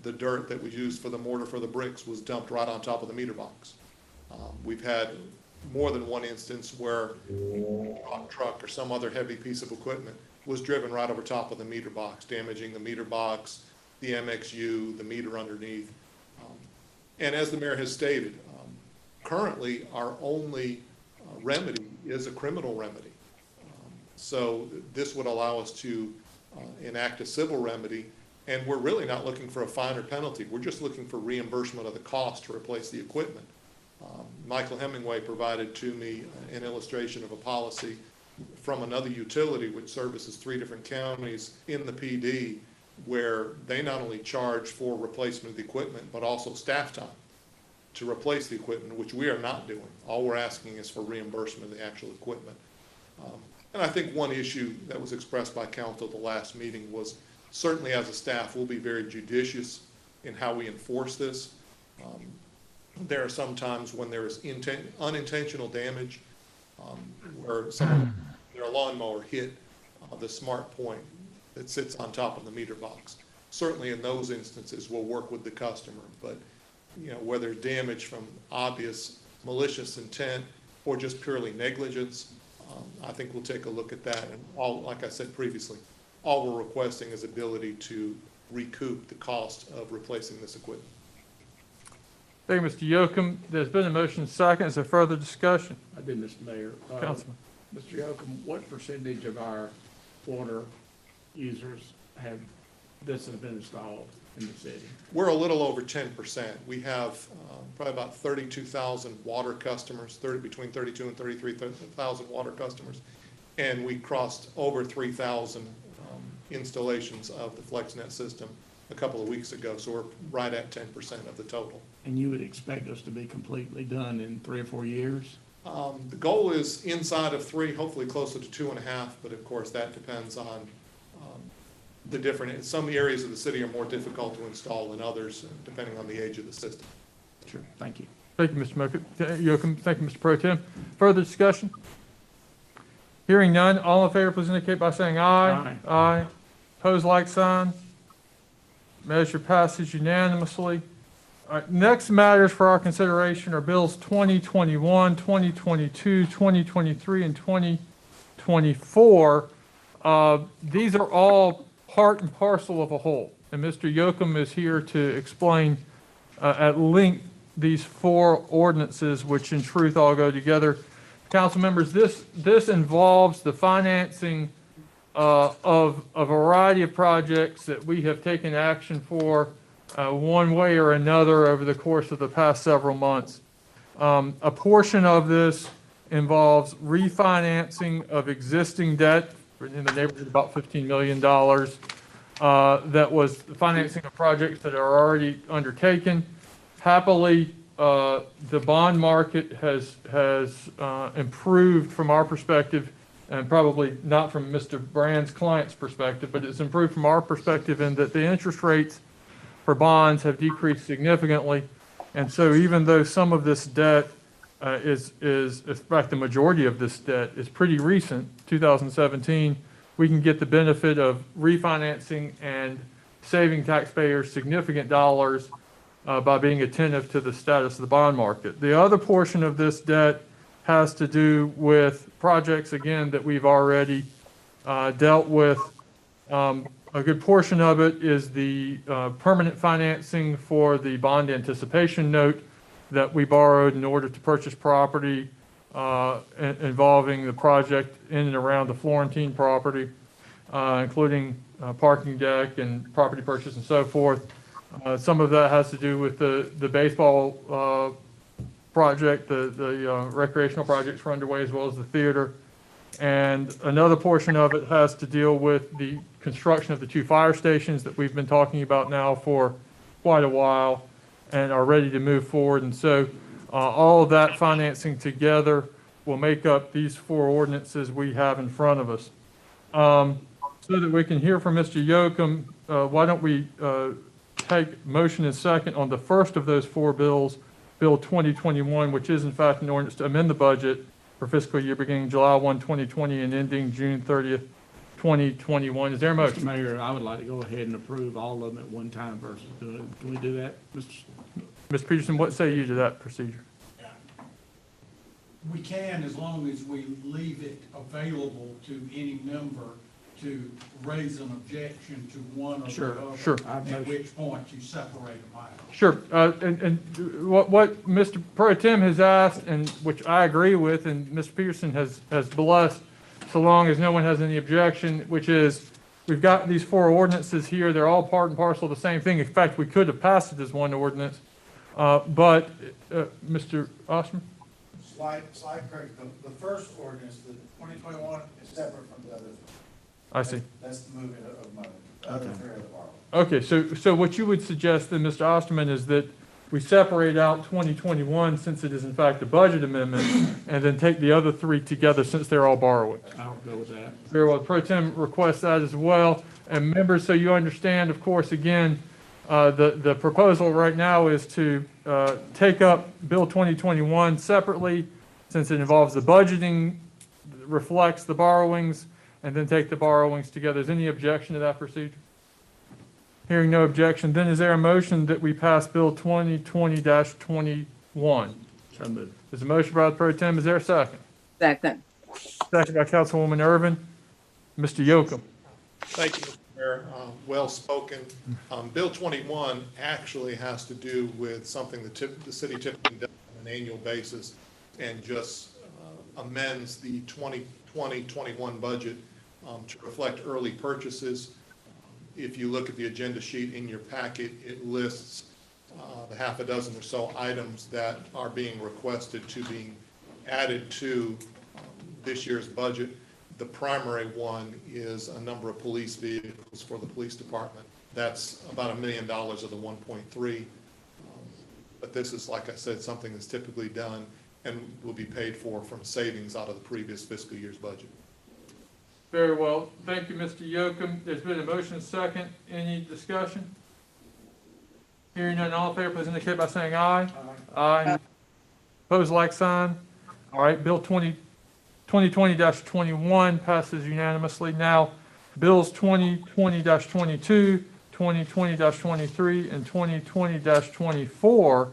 the dirt that was used for the mortar for the bricks was dumped right on top of the meter box. We've had more than one instance where a truck or some other heavy piece of equipment was driven right over top of the meter box, damaging the meter box, the MXU, the meter underneath. And as the mayor has stated, currently our only remedy is a criminal remedy. So this would allow us to enact a civil remedy, and we're really not looking for a fine or penalty. We're just looking for reimbursement of the cost to replace the equipment. Michael Hemingway provided to me an illustration of a policy from another utility which services 3 different counties in the PD, where they not only charge for replacement of the equipment, but also staff time to replace the equipment, which we are not doing. All we're asking is for reimbursement of the actual equipment. And I think one issue that was expressed by council at the last meeting was certainly as a staff, we'll be very judicious in how we enforce this. There are some times when there is unintentional damage, where their lawnmower hit the smart point that sits on top of the meter box. Certainly in those instances, we'll work with the customer, but whether damage from obvious malicious intent or just purely negligence, I think we'll take a look at that. And like I said previously, all we're requesting is ability to recoup the cost of replacing this equipment. Thank you, Mr. Yocum. There's been a motion second. Is there further discussion? I did, Mr. Mayor. Councilman. Mr. Yocum, what percentage of our water users have this has been installed in the city? We're a little over 10%. We have probably about 32,000 water customers, between 32 and 33,000 water customers. And we crossed over 3,000 installations of the FlexNet system a couple of weeks ago. So we're right at 10% of the total. And you would expect us to be completely done in 3 or 4 years? The goal is inside of 3, hopefully closer to 2.5, but of course that depends on the different, some areas of the city are more difficult to install than others, depending on the age of the system. Sure, thank you. Thank you, Mr. Yocum. Thank you, Mr. Pro Tem. Further discussion? Hearing none, all in favor, please indicate by saying aye. Aye. Aye. Pose like sign. Measure passes unanimously. All right, next matters for our consideration are bills 2021, 2022, 2023, and 2024. These are all part and parcel of a whole, and Mr. Yocum is here to explain at length these 4 ordinances, which in truth all go together. Council members, this involves the financing of a variety of projects that we have taken action for one way or another over the course of the past several months. A portion of this involves refinancing of existing debt in the neighborhood of about $15 million. That was financing of projects that are already undertaken. Happily, the bond market has improved from our perspective, and probably not from Mr. Brand's client's perspective, but it's improved from our perspective in that the interest rates for bonds have decreased significantly. And so even though some of this debt is in fact, the majority of this debt is pretty recent, 2017, we can get the benefit of refinancing and saving taxpayers significant dollars by being attentive to the status of the bond market. The other portion of this debt has to do with projects, again, that we've already dealt with. A good portion of it is the permanent financing for the bond anticipation note that we borrowed in order to purchase property involving the project in and around the Florentine property, including parking deck and property purchase and so forth. Some of that has to do with the baseball project, the recreational projects were underway, as well as the theater. And another portion of it has to deal with the construction of the 2 fire stations that we've been talking about now for quite a while and are ready to move forward. And so all of that financing together will make up these 4 ordinances we have in front of us. So that we can hear from Mr. Yocum, why don't we take motion and second on the first of those 4 bills, Bill 2021, which is in fact an ordinance to amend the budget for fiscal year beginning July 1, 2020 and ending June 30th, 2021. Is there a Mr. motion? Mayor, I would like to go ahead and approve all of them at one time versus doing it. Can we do that, Mr. Mr. Peterson, what say you to that procedure? We can, as long as we leave it available to any member to raise an objection to one or the other. Sure. At which point you separate them out. Sure. And what Mr. Pro Tem has asked, and which I agree with, and Mr. Peterson has blessed, so long as no one has any objection, which is we've got these 4 ordinances here. They're all part and parcel of the same thing. In fact, we could have passed it as one ordinance. But Mr. Osterman? Slide correction. The first ordinance, the 2021, is separate from the others. I see. That's the movement of money. The other 3 are the borrowing. Okay, so what you would suggest then, Mr. Osterman, is that we separate out 2021 since it is in fact a budget amendment, and then take the other 3 together since they're all borrowing. I'll go with that. Very well. Pro Tem requests that as well. And members, so you understand, of course, again, the proposal right now is to take up Bill 2021 separately, since it involves the budgeting, reflects the borrowings, and then take the borrowings together. Is any objection to that procedure? Hearing no objection, then is there a motion that we pass Bill 2020-21? So moved. There's a motion by the Pro Tem. Is there a second? Second. Second by Councilwoman Irvin. Mr. Yocum. Thank you, Mr. Mayor. Well spoken. Bill 21 actually has to do with something the city typically does on an annual basis and just amends the 2020-21 budget to reflect early purchases. If you look at the agenda sheet in your packet, it lists the half a dozen or so items that are being requested to be added to this year's budget. The primary one is a number of police vehicles for the police department. That's about $1 million of the 1.3. But this is, like I said, something that's typically done and will be paid for from savings out of the previous fiscal year's budget. Very well. Thank you, Mr. Yocum. There's been a motion second. Any discussion? Hearing none, all in favor, please indicate by saying aye. Aye. Opposed, like sign. All right, Bill 2020-21 passes unanimously. Now, Bills 2020-22, 2020-23, and 2020-24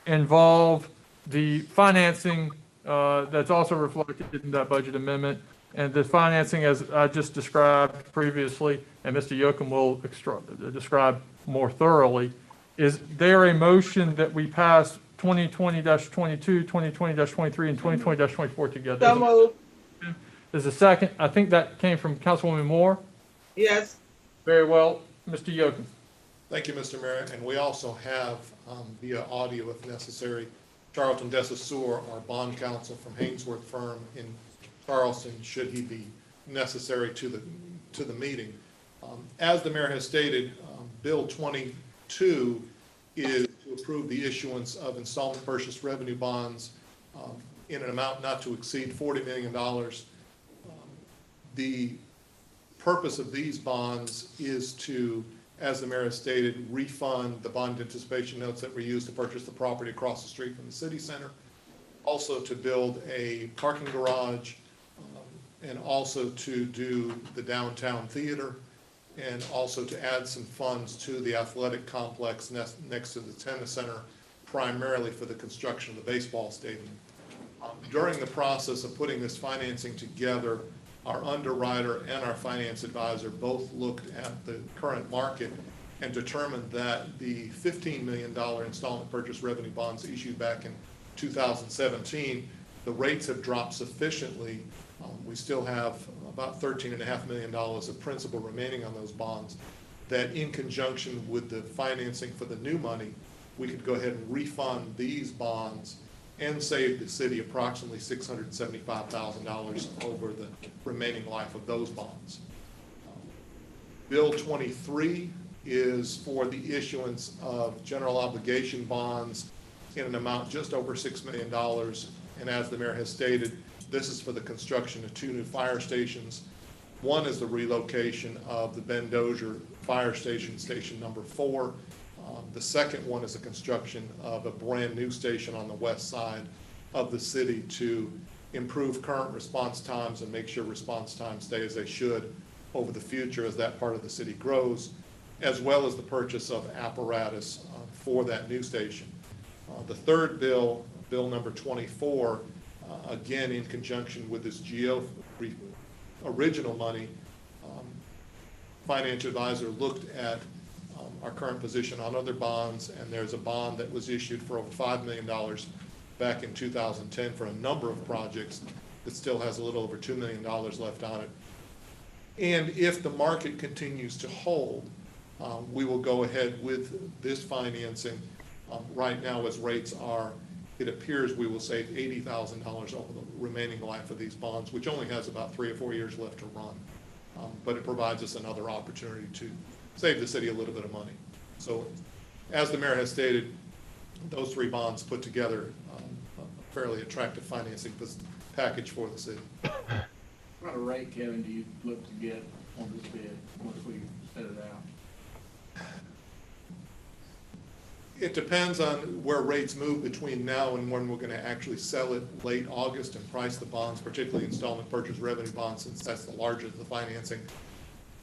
involve the financing that's also reflected in that budget amendment. And the financing, as I just described previously, and Mr. Yocum will describe more thoroughly, is there a motion that we pass 2020-22, 2020-23, and 2020-24 together? So moved. There's a second. I think that came from Councilwoman Moore. Yes. Very well. Mr. Yocum. Thank you, Mr. Mayor. And we also have, via audio if necessary, Charlton Desassour, our bond counsel from Hainsworth firm in Charleston, should he be necessary to the meeting. As the mayor has stated, Bill 22 is to approve the issuance of installment purchase revenue bonds in an amount not to exceed $40 million. The purpose of these bonds is to, as the mayor has stated, refund the bond anticipation notes that were used to purchase the property across the street from the city center, also to build a parking garage, and also to do the downtown theater, and also to add some funds to the athletic complex next to the tennis center, primarily for the construction of the baseball stadium. During the process of putting this financing together, our underwriter and our finance advisor both looked at the current market and determined that the $15 million installment purchase revenue bonds issued back in 2017, the rates have dropped sufficiently. We still have about $13.5 million of principal remaining on those bonds, that in conjunction with the financing for the new money, we could go ahead and refund these bonds and save the city approximately $675,000 over the remaining life of those bonds. Bill 23 is for the issuance of general obligation bonds in an amount just over $6 million. And as the mayor has stated, this is for the construction of 2 new fire stations. One is the relocation of the Ben Dozier Fire Station, station number 4. The second one is the construction of a brand new station on the west side of the city to improve current response times and make sure response times stay as they should over the future as that part of the city grows, as well as the purchase of apparatus for that new station. The third bill, Bill number 24, again in conjunction with this original money, financial advisor looked at our current position on other bonds, and there's a bond that was issued for over $5 million back in 2010 for a number of projects that still has a little over $2 million left on it. And if the market continues to hold, we will go ahead with this financing. Right now, as rates are, it appears we will save $80,000 over the remaining life of these bonds, which only has about 3 or 4 years left to run. But it provides us another opportunity to save the city a little bit of money. So as the mayor has stated, those 3 bonds put together a fairly attractive financing package for the city. What kind of rate, Kevin, do you look to get on this bid once we set it out? It depends on where rates move between now and when we're going to actually sell it late August and price the bonds, particularly installment purchase revenue bonds, since that's the largest of the financing.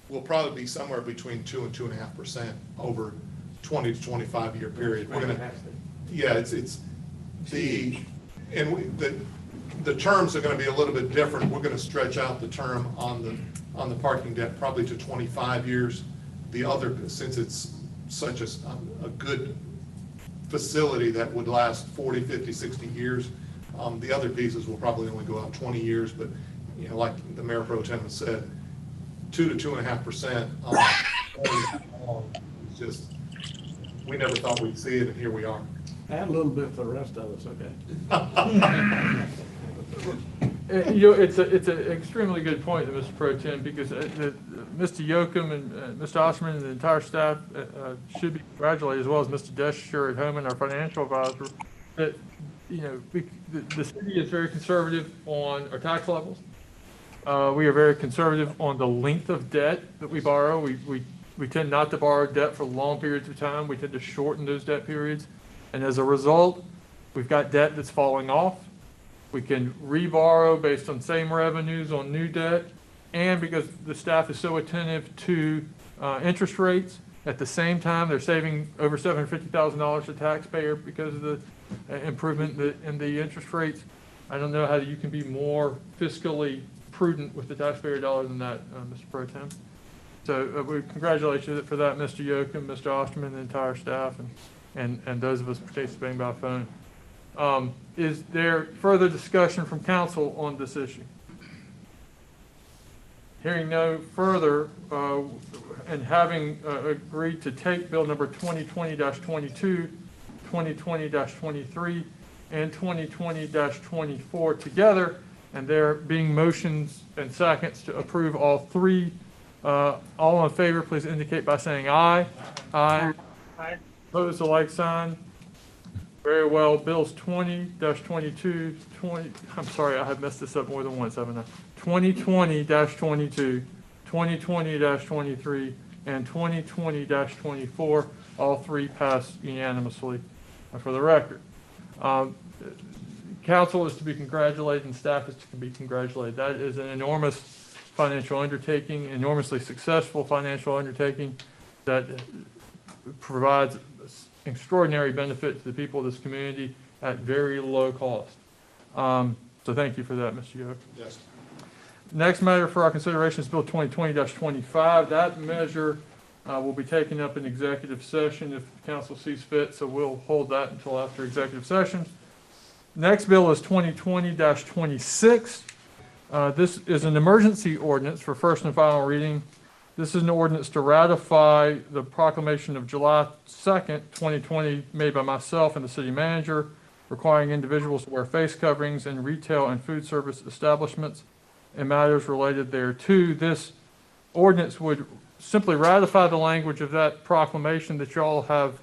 Will probably be somewhere between 2 and 2.5% over 20 to 25 year period. We're going to, yeah, it's the, and the terms are going to be a little bit different. We're going to stretch out the term on the parking debt probably to 25 years. The other, since it's such a good facility that would last 40, 50, 60 years, the other pieces will probably only go out 20 years. But, you know, like the Mayor Pro Tem has said, 2 to 2.5%. It's just, we never thought we'd see it, and here we are. Add a little bit for the rest of us, okay? You know, it's an extremely good point, Mr. Pro Tem, because Mr. Yocum and Mr. Osterman and the entire staff should be congratulated, as well as Mr. Desher at home and our financial advisor, that, you know, the city is very conservative on our tax levels. We are very conservative on the length of debt that we borrow. We tend not to borrow debt for long periods of time. We tend to shorten those debt periods. And as a result, we've got debt that's falling off. We can reborrow based on same revenues on new debt. And because the staff is so attentive to interest rates, at the same time, they're saving over $750,000 to taxpayer because of the improvement in the interest rates. I don't know how you can be more fiscally prudent with the taxpayer dollar than that, Mr. Pro Tem. So we congratulate you for that, Mr. Yocum, Mr. Osterman, the entire staff, and those of us participating by phone. Is there further discussion from council on this issue? Hearing no further, and having agreed to take bill number 2020-22, 2020-23, and 2020-24 together, and there being motions and seconds to approve all three, all in favor, please indicate by saying aye. Aye. Aye. Opposed, the like sign. Very well. Bills 20-22, I'm sorry, I have messed this up more than once, haven't I? 2020-22, 2020-23, and 2020-24, all three passed unanimously for the record. Council is to be congratulated and staff is to be congratulated. That is an enormous financial undertaking, enormously successful financial undertaking that provides extraordinary benefit to the people of this community at very low cost. So thank you for that, Mr. Yoke. Yes. Next matter for our consideration is Bill 2020-25. That measure will be taken up in executive session if the council sees fit, so we'll hold that until after executive session. Next bill is 2020-26. This is an emergency ordinance for first and final reading. This is an ordinance to ratify the proclamation of July 2nd, 2020, made by myself and the city manager, requiring individuals to wear face coverings in retail and food service establishments and matters related thereto. This ordinance would simply ratify the language of that proclamation that you all have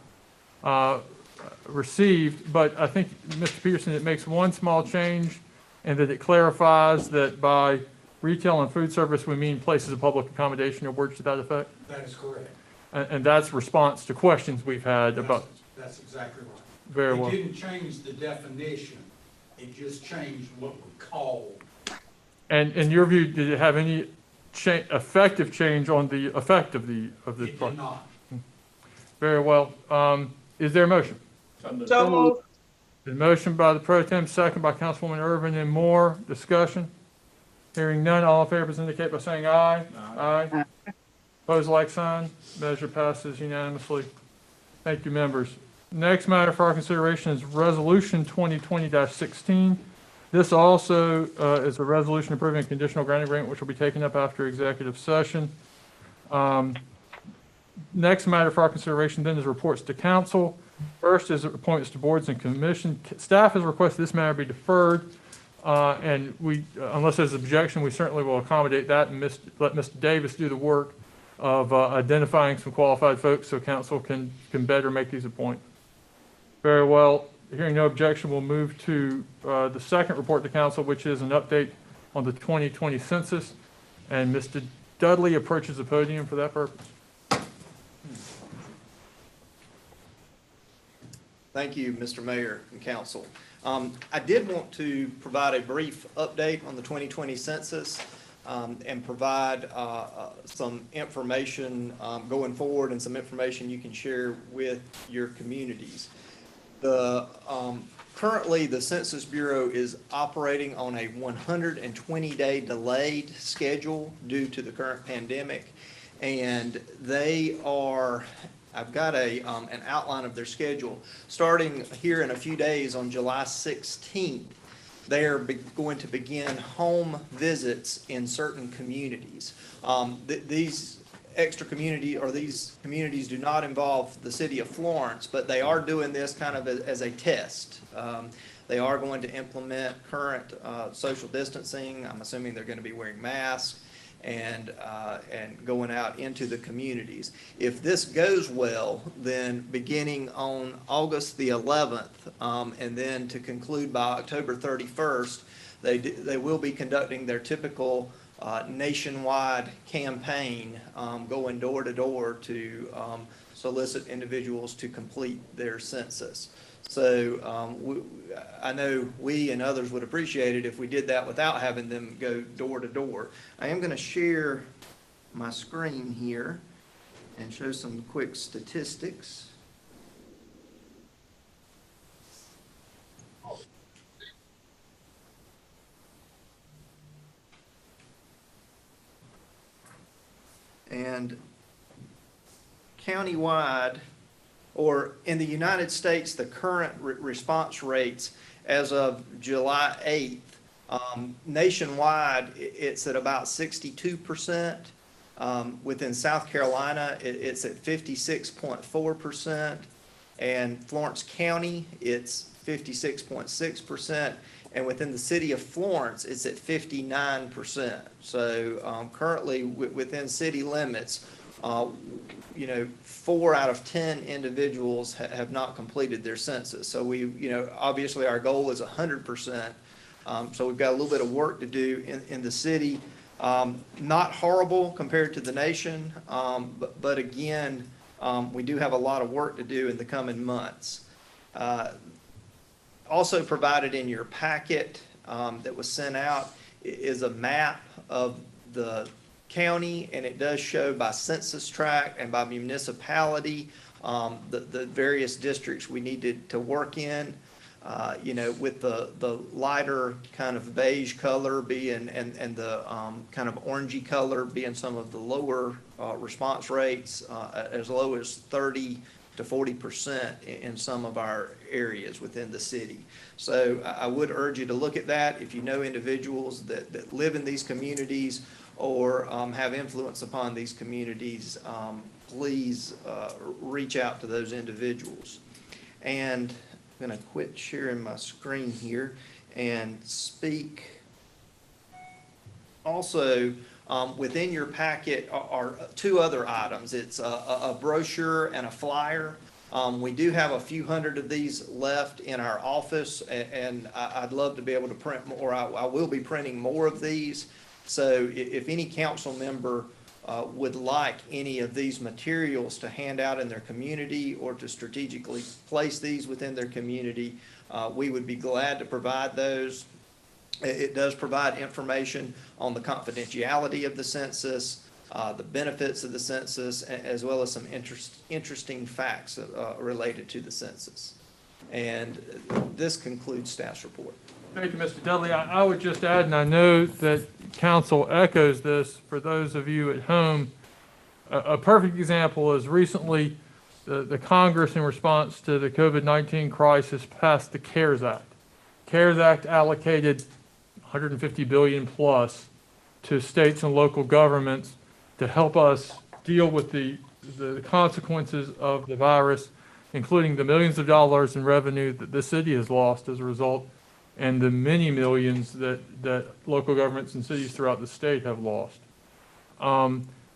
received, but I think, Mr. Peterson, it makes one small change, and that it clarifies that by retail and food service, we mean places of public accommodation or words to that effect? That is correct. And that's response to questions we've had about. That's exactly right. Very well. It didn't change the definition. It just changed what we call. And in your view, did it have any effective change on the effect of the? It did not. Very well. Is there a motion? So moved. The motion by the Pro Tem, second by Councilwoman Irvin, and more discussion. Hearing none, all in favor, please indicate by saying aye. Aye. Opposed, like sign. Measure passes unanimously. Thank you, members. Next matter for our consideration is Resolution 2020-16. This also is a resolution approving a conditional granting agreement, which will be taken up after executive session. Next matter for our consideration then is reports to council. First is appointments to boards and commission. Staff has requested this matter be deferred. And we, unless there's objection, we certainly will accommodate that and let Mr. Davis do the work of identifying some qualified folks so council can better make these appointments. Very well. Hearing no objection, we'll move to the second report to council, which is an update on the 2020 census. And Mr. Dudley approaches the podium for that purpose. Thank you, Mr. Mayor and Council. I did want to provide a brief update on the 2020 census and provide some information going forward and some information you can share with your communities. The Currently, the Census Bureau is operating on a 120-day delayed schedule due to the current pandemic. And they are, I've got an outline of their schedule. Starting here in a few days on July 16th, they are going to begin home visits in certain communities. These extra community, or these communities do not involve the city of Florence, but they are doing this kind of as a test. They are going to implement current social distancing. I'm assuming they're going to be wearing masks and going out into the communities. If this goes well, then beginning on August the 11th, and then to conclude by October 31st, they will be conducting their typical nationwide campaign, going door to door to solicit individuals to complete their census. So I know we and others would appreciate it if we did that without having them go door to door. I am going to share my screen here and show some quick statistics. And countywide, or in the United States, the current response rates as of July 8th, nationwide, it's at about 62%. Within South Carolina, it's at 56.4%. And Florence County, it's 56.6%. And within the city of Florence, it's at 59%. So currently, within city limits, 4 out of 10 individuals have not completed their census. So obviously our goal is 100%. So we've got a little bit of work to do in the city. Not horrible compared to the nation, but again, we do have a lot of work to do in the coming months. Also provided in your packet that was sent out is a map of the county, and it does show by census tract and by municipality the various districts we needed to work in. With the lighter kind of beige color being and the kind of orangey color being some of the lower response rates, as low as 30 to 40% in some of our areas within the city. So I would urge you to look at that. If you know individuals that live in these communities or have influence upon these communities, please reach out to those individuals. And I'm going to quit sharing my screen here and speak. Also, within your packet are 2 other items. It's a brochure and a flyer. We do have a few hundred of these left in our office, and I'd love to be able to print more. I will be printing more of these. So if any council member would like any of these materials to hand out in their community or to strategically place these within their community, we would be glad to provide those. It does provide information on the confidentiality of the census, the benefits of the census, as well as some interesting facts related to the census. And this concludes staff's report. Thank you, Mr. Dudley. I would just add, and I know that council echoes this for those of you at home, a perfect example is recently the Congress, in response to the COVID-19 crisis, passed the CARES Act. CARES Act allocated $150 billion plus to states and local governments to help us deal with the consequences of the virus, including the millions of dollars in revenue that the city has lost as a result, and the many millions that local governments and cities throughout the state have lost.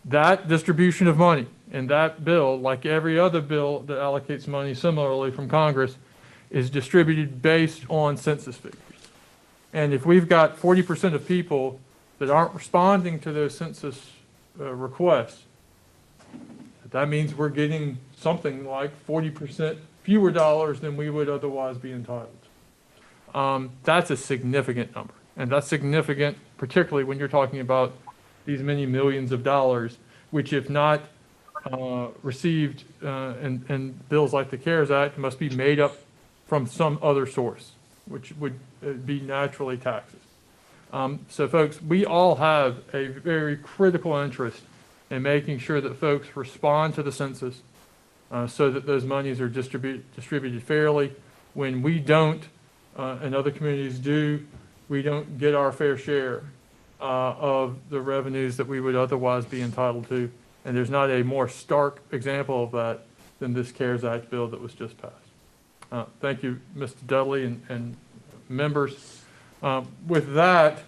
That distribution of money and that bill, like every other bill that allocates money similarly from Congress, is distributed based on census figures. And if we've got 40% of people that aren't responding to those census requests, that means we're getting something like 40% fewer dollars than we would otherwise be entitled. That's a significant number, and that's significant particularly when you're talking about these many millions of dollars, which if not received in bills like the CARES Act must be made up from some other source, which would be naturally taxes. So folks, we all have a very critical interest in making sure that folks respond to the census so that those monies are distributed fairly. When we don't, and other communities do, we don't get our fair share of the revenues that we would otherwise be entitled to. And there's not a more stark example of that than this CARES Act bill that was just passed. Thank you, Mr. Dudley and members. With that,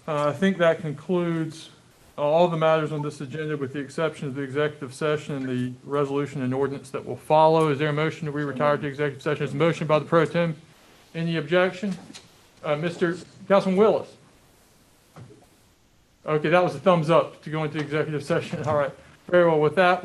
I think that concludes all the matters on this agenda with the exception of the executive session and the resolution and ordinance that will follow. Is there a motion that we retire to executive session? Is a motion by the pro tem. Any objection? Mr. Councilman Willis? Okay, that was a thumbs up to go into executive session. All right. Very well. With that,